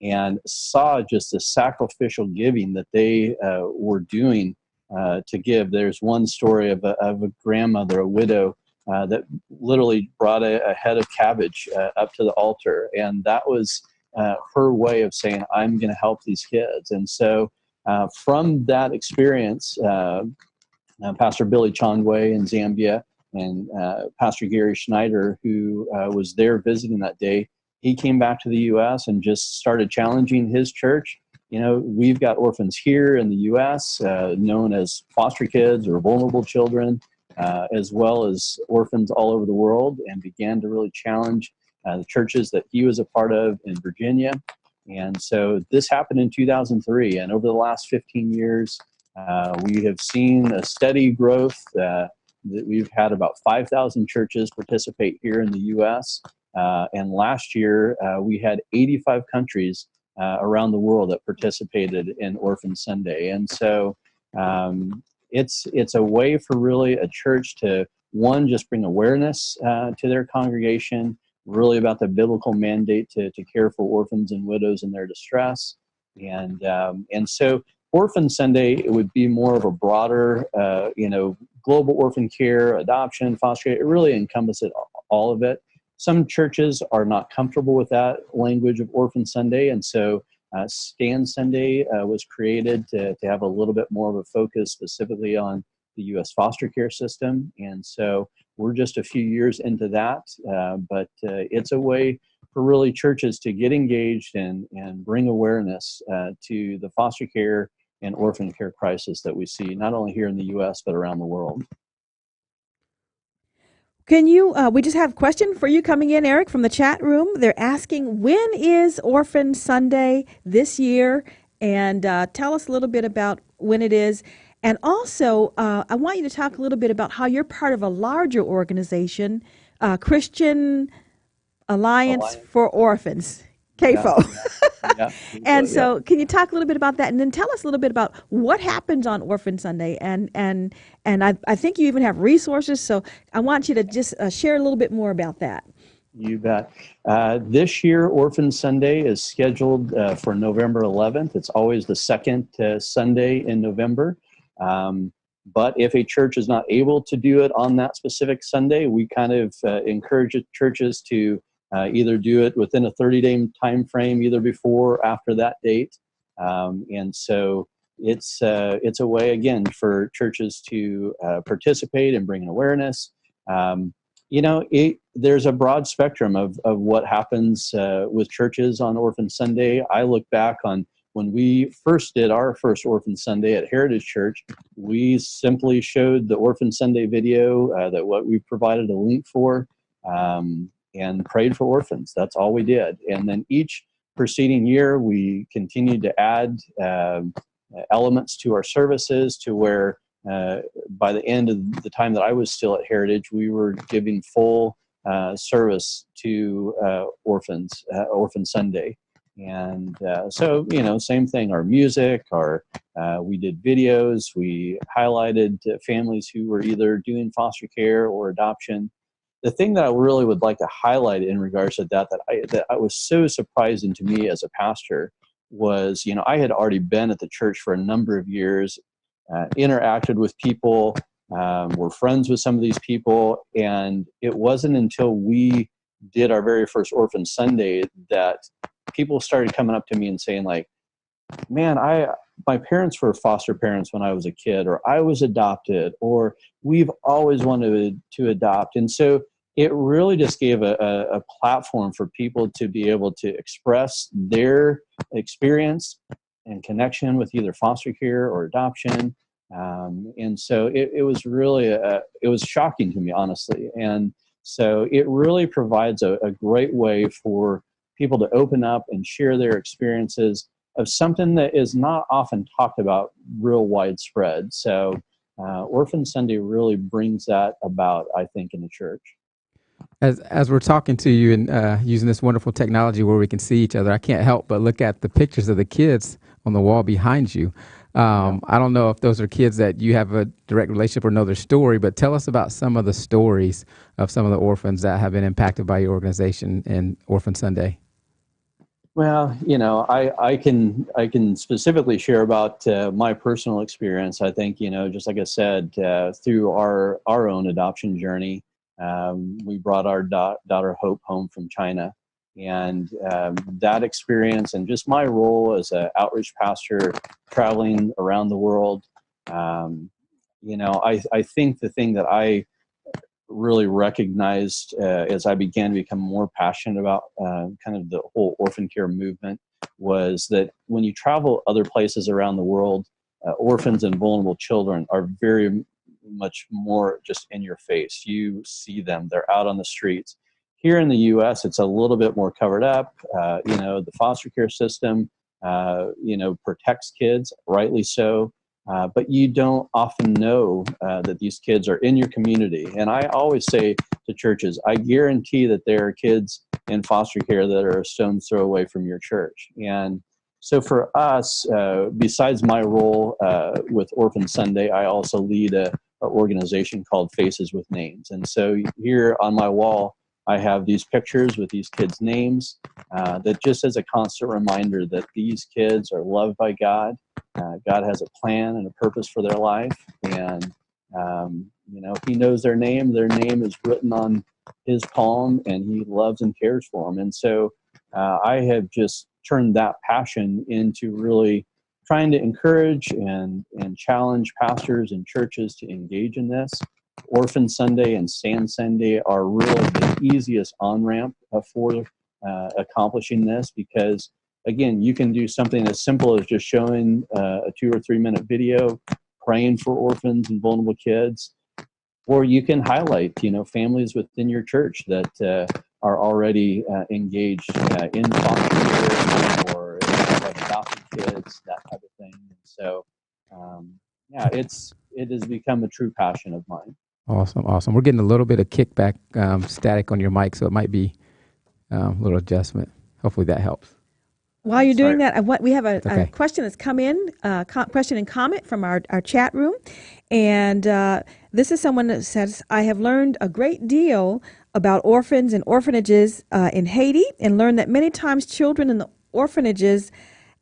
and saw just the sacrificial giving that they were doing to give. There's one story of a grandmother, a widow, that literally brought a head of cabbage up to the altar. And that was her way of saying, I'm going to help these kids. And so from that experience, Pastor Billy Chongwei in Zambia and Pastor Gary Schneider, who was there visiting that day, he came back to the U.S. and just started challenging his church. We've got orphans here in the U.S., known as foster kids or vulnerable children, as well as orphans all over the world, and began to really challenge the churches that he was a part of in Virginia. And so this happened in 2003, and over the last 15 years, we have seen a steady growth. That we've had about 5,000 churches participate here in the U.S., and last year we had 85 countries around the world that participated in Orphan Sunday. And so it's a way for really a church to, one, just bring awareness to their congregation, really about the biblical mandate to care for orphans and widows in their distress. And so Orphan Sunday, it would be more of a broader, global orphan care, adoption, foster care. It really encompasses all of it. Some churches are not comfortable with that language of Orphan Sunday, and so Scan Sunday was created to have a little bit more of a focus specifically on the U.S. foster care system. And so we're just a few years into that, but it's a way for really churches to get engaged and bring awareness to the foster care and orphan care crisis that we see, not only here in the U.S., but around the world. Can you, we just have a question for you coming in, Eric, from the chat room. They're asking, when is Orphan Sunday this year? And tell us a little bit about when it is. And also, I want you to talk a little bit about how you're part of a larger organization, Christian Alliance for Orphans, CAFO. Yeah. And so can you talk a little bit about that? And then tell us a little bit about what happens on Orphan Sunday. And I think you even have resources. So I want you to just share a little bit more about that. You bet. This year, Orphan Sunday is scheduled for November 11th. It's always the second Sunday in November. But if a church is not able to do it on that specific Sunday, we kind of encourage churches to either do it within a 30-day time frame, either before or after that date. And so it's a way, again, for churches to participate and bring an awareness. There's a broad spectrum of what happens with churches on Orphan Sunday. I look back on when we first did our first Orphan Sunday at Heritage Church, we simply showed the Orphan Sunday video that what we provided a link for and prayed for orphans. That's all we did. And then each preceding year, we continued to add elements to our services to where by the end of the time that I was still at Heritage, we were giving full service to orphans, Orphan Sunday. And so, same thing, our music, we did videos, we highlighted families who were either doing foster care or adoption. The thing that I really would like to highlight in regards to that I was so surprising to me as a pastor was, I had already been at the church for a number of years, interacted with people, were friends with some of these people, and it wasn't until we did our very first Orphan Sunday that people started coming up to me and saying, like, man, my parents were foster parents when I was a kid, or I was adopted, or we've always wanted to adopt. And so it really just gave a platform for people to be able to express their experience and connection with either foster care or adoption. And so it was really, it was shocking to me, honestly. And so it really provides a great way for people to open up and share their experiences of something that is not often talked about real widespread. So Orphan Sunday really brings that about, I think, in the church. As we're talking to you and using this wonderful technology where we can see each other, I can't help but look at the pictures of the kids on the wall behind you. I don't know if those are kids that you have a direct relationship or know their story, but tell us about some of the stories of some of the orphans that have been impacted by your organization and Orphan Sunday. Well, I can specifically share about my personal experience. I think, just like I said, through our own adoption journey, we brought our daughter Hope home from China. And that experience and just my role as an outreach pastor traveling around the world, I think the thing that I really recognized as I began to become more passionate about kind of the whole orphan care movement was that when you travel other places around the world, orphans and vulnerable children are very much more just in your face. You see them, they're out on the streets. Here in the U.S., it's a little bit more covered up. The foster care system, protects kids, rightly so. But you don't often know that these kids are in your community. And I always say to churches, I guarantee that there are kids in foster care that are a stone's throw away from your church. And so for us, besides my role with Orphan Sunday, I also lead a organization called Faces with Names. And so here on my wall, I have these pictures with these kids' names that just as a constant reminder that these kids are loved by God. God has a plan and a purpose for their life. And, He knows their name. Their name is written on his palm, and he loves and cares for them. And so I have just turned that passion into really trying to encourage and challenge pastors and churches to engage in this. Orphan Sunday and Stand Sunday are really the easiest on-ramp for accomplishing this, because again, you can do something as simple as just showing a 2 or 3 minute video, praying for orphans and vulnerable kids, or you can highlight, families within your church that are already engaged in foster care or like adopted kids, that type of thing. And so, it has become a true passion of mine. Awesome. We're getting a little bit of kickback, static on your mic, so it might be a little adjustment. Hopefully that helps. While you're doing that, we have a Okay. question that's come in, question and comment from our chat room. And this is someone that says, I have learned a great deal about orphans and orphanages in Haiti, and learned that many times children in the orphanages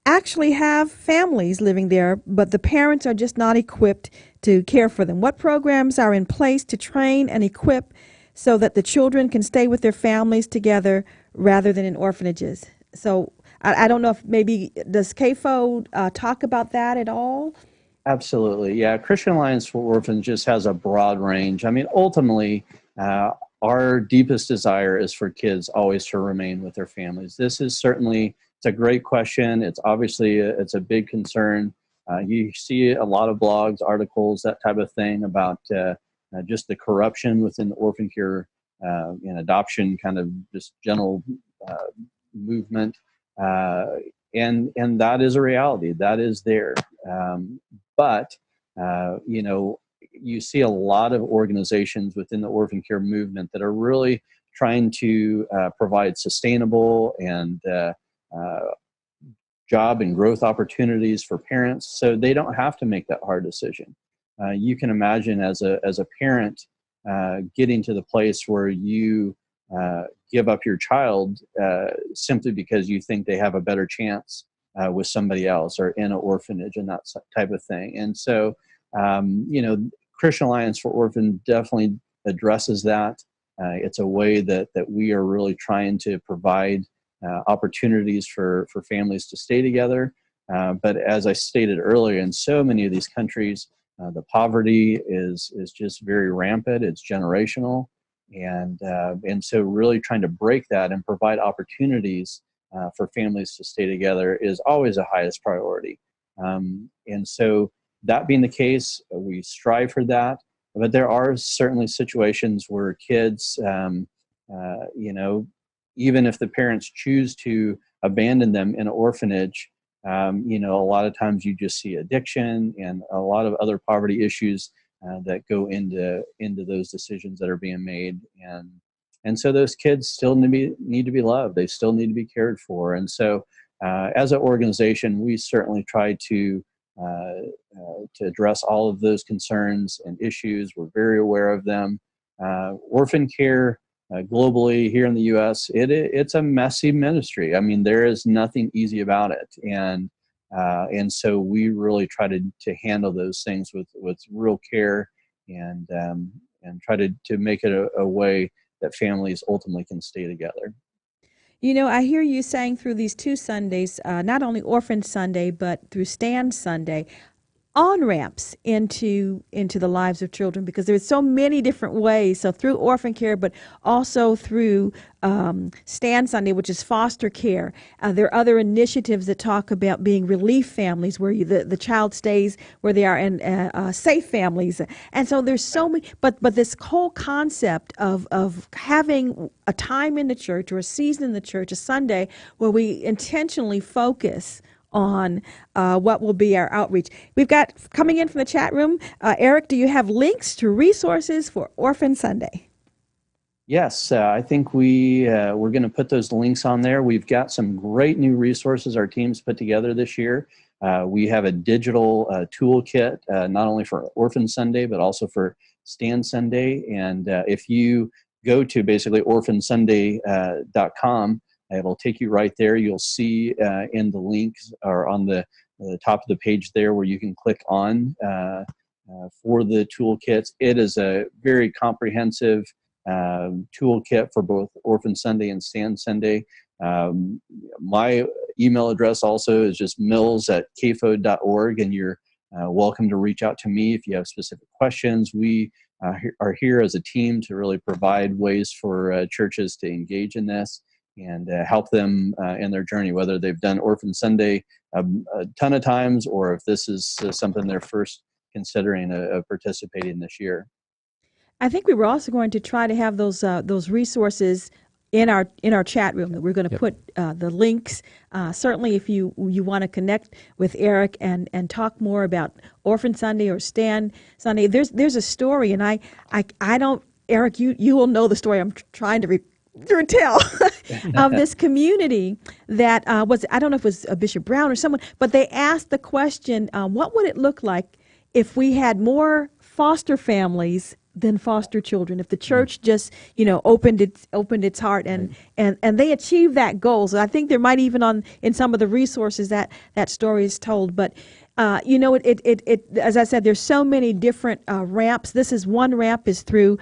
actually have families living there, but the parents are just not equipped to care for them. What programs are in place to train and equip so that the children can stay with their families together rather than in orphanages? So I don't know if maybe, does CAFO talk about that at all? Absolutely. Yeah. Christian Alliance for Orphans just has a broad range. I mean, ultimately, our deepest desire is for kids always to remain with their families. This is certainly, it's a great question. It's obviously, it's a big concern. You see a lot of blogs, articles, that type of thing about just the corruption within the orphan care and adoption kind of just general movement. And that is a reality. That is there. But you see a lot of organizations within the orphan care movement that are really trying to provide sustainable and job and growth opportunities for parents, so they don't have to make that hard decision. You can imagine as a parent getting to the place where you give up your child simply because you think they have a better chance with somebody else or in an orphanage and that type of thing. And so, Christian Alliance for Orphans definitely addresses that. It's a way that we are really trying to provide opportunities for families to stay together. But as I stated earlier, in so many of these countries, the poverty is just very rampant. It's generational. And so really trying to break that and provide opportunities for families to stay together is always the highest priority. And so that being the case, we strive for that. But there are certainly situations where kids, even if the parents choose to abandon them in an orphanage, a lot of times you just see addiction and a lot of other poverty issues that go into those decisions that are being made, and so those kids still need to be loved. They still need to be cared for. And so, as an organization, we certainly try to address all of those concerns and issues. We're very aware of them. Orphan care globally here in the U.S., it's a messy ministry. I mean, there is nothing easy about it, and so we really try to handle those things with real care and try to make it a way that families ultimately can stay together. I hear you saying through these two Sundays, not only Orphan Sunday, but through Stand Sunday, on-ramps into the lives of children, because there's so many different ways. So through orphan care, but also through Stand Sunday, which is foster care. There are other initiatives that talk about being relief families, where the child stays where they are in safe families. And so there's so many, but this whole concept of having a time in the church or a season in the church, a Sunday, where we intentionally focus on what will be our outreach. We've got coming in from the chat room. Eric, do you have links to resources for Orphan Sunday? Yes, I think we're going to put those links on there. We've got some great new resources our team's put together this year. We have a digital toolkit, not only for Orphan Sunday, but also for Stand Sunday. And if you go to basically orphansunday.com, it'll take you right there. You'll see in the links or on the top of the page there where you can click on for the toolkits. It is a very comprehensive toolkit for both Orphan Sunday and Stand Sunday. My email address also is just mills@kfod.org, and you're welcome to reach out to me if you have specific questions. We are here as a team to really provide ways for churches to engage in this and help them in their journey, whether they've done Orphan Sunday a ton of times or if this is something they're first considering participating this year. I think we were also going to try to have those resources in our chat room. That we're going to put the links. Certainly, if you want to connect with Eric and talk more about Orphan Sunday or Stand Sunday, there's a story, and I don't, Eric, you will know the story I'm trying to tell of this community that was, I don't know if it was Bishop Brown or someone, but they asked the question, what would it look like if we had more foster families than foster children, if the church just, opened its heart and they achieved that goal. So I think there might even in some of the resources that story is told. But as I said, there's so many different ramps. This is one ramp is through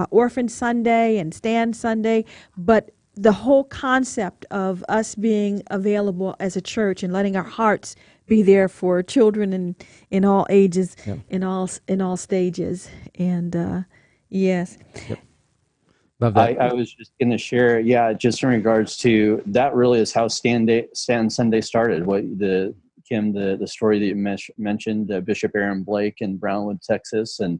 Orphan Sunday and Stand Sunday, but the whole concept of us being available as a church and letting our hearts be there for children in all ages, in all stages, and yes. Yep. Love that. I was just going to share, just in regards to that, really is how Stand Sunday started. Kim, the story that you mentioned, Bishop Aaron Blake in Brownwood, Texas, and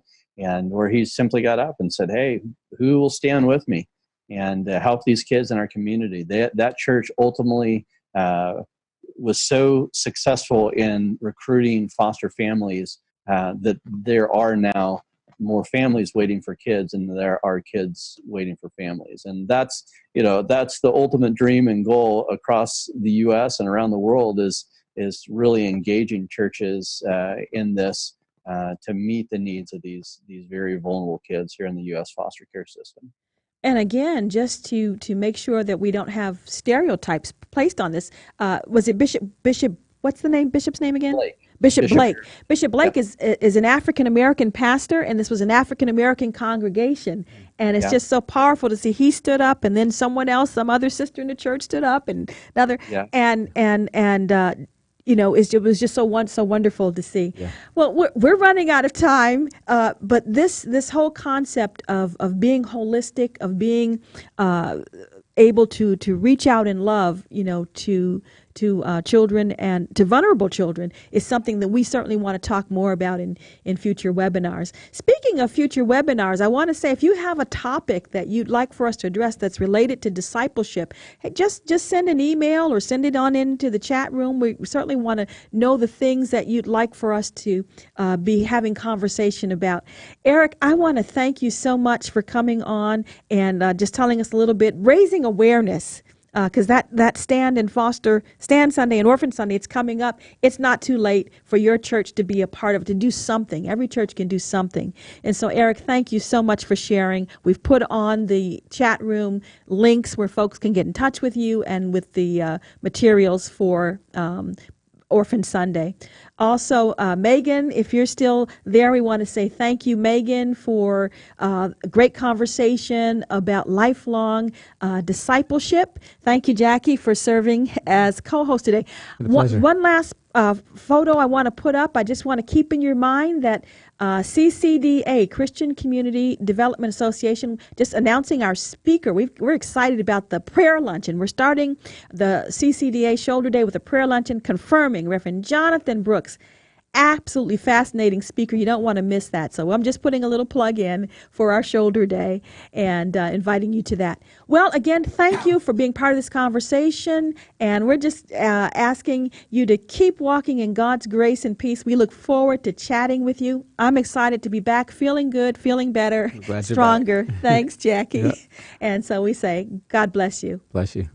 where he simply got up and said, "Hey, who will stand with me and help these kids in our community?" That church ultimately was so successful in recruiting foster families that there are now more families waiting for kids, and there are kids waiting for families. And that's the ultimate dream and goal across the U.S. and around the world is really engaging churches in this to meet the needs of these very vulnerable kids here in the U.S. foster care system. And again, just to make sure that we don't have stereotypes placed on this, was it Bishop? What's the name? Bishop's name again? Blake. Bishop Blake. Bishop Blake is an African American pastor, and this was an African American congregation, and it's just so powerful to see. He stood up, and then some other sister in the church stood up, and another, it was just so wonderful to see. Yeah. Well, we're running out of time, but this whole concept of being holistic, of being able to reach out in love, to children and to vulnerable children is something that we certainly want to talk more about in future webinars. Speaking of future webinars, I want to say if you have a topic that you'd like for us to address that's related to discipleship, hey, just send an email or send it on into the chat room. We certainly want to know the things that you'd like for us to be having conversation about. Eric, I want to thank you so much for coming on and just telling us a little bit, raising awareness. Because that Stand Sunday and Orphan Sunday, it's coming up. It's not too late for your church to be a part of it, to do something. Every church can do something. And so, Eric, thank you so much for sharing. We've put on the chat room links where folks can get in touch with you and with the materials for Orphan Sunday. Also, Megan, if you're still there, we want to say thank you, Megan, for a great conversation about lifelong discipleship. Thank you, Jackie, for serving as co-host today. One last photo I want to put up. I just want to keep in your mind that CCDA, Christian Community Development Association, just announcing our speaker. We're excited about the prayer luncheon. We're starting the CCDA Shoulder Day with a prayer luncheon confirming Reverend Jonathan Brooks absolutely fascinating speaker. You don't want to miss that. So I'm just putting a little plug in for our shoulder day and inviting you to that. Well, again, thank you for being part of this conversation. And we're just asking you to keep walking in God's grace and peace. We look forward to chatting with you. I'm excited to be back, feeling good, feeling better, Glad you're back. stronger. Thanks, Jackie. Yep. And so we say, God bless you. Bless you.